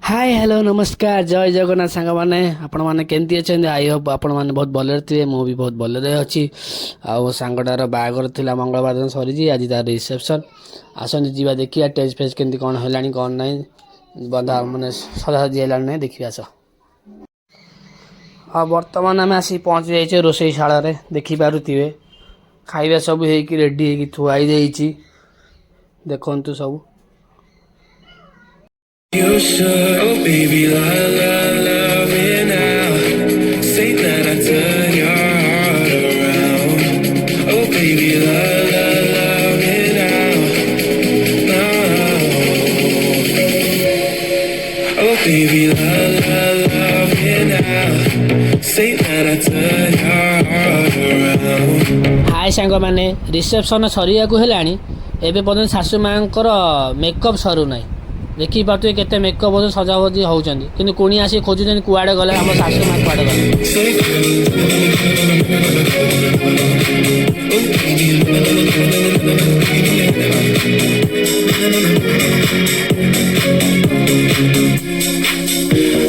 Hi hello नमस्कार जय जगन्नाथ सांग मैंने आपण मैंने केमती अच्छा आई होप आपण मैंने बहुत भलरे थे मु भी बहुत भलरे अच्छी आउ सांगटार बाहागर थिला मंगलवार दिन सरी आज तार रिसेप्शन आसनी जीवा देखिया टेज फेज केमती कौन है कौन ना बंधा मैंने सजासजी है ना देखिए आस हाँ बर्तमान आम आसी पहुँची जाइए रोसई शाल देखिपे खाଇବା सब हो रेडी हो थुआई देखु सब You should, oh baby, love me now. Say that I turn your heart around. Oh baby, love me now. No. Oh baby, love me now. Say that I turn your heart around. हाय सांग मैंने reception सरिया को हेलानी एबे पर्यंत शाशु मांकर makeup सरू ना देखी पारे केते मेकअप हो सजावजी होउछन किंतु कोणी आसी खोजुछन कुआडे गले हम सासु मां कुआडे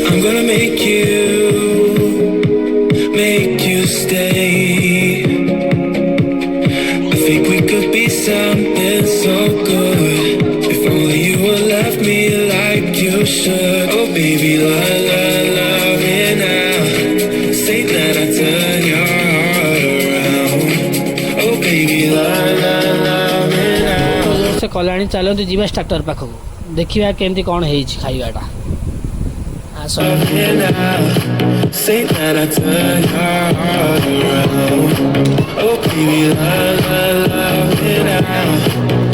I'm gonna make you stay. I think we could be something so good. If only you would love me like you should. Oh baby, love me now. Say that I turn your heart around. Oh baby, love me now. से कल्याणी चलते जीवा starter पाखक देखिया केमती कौन है खाइबाटा Love me now. Say that I turn your heart around. Oh baby, love me now.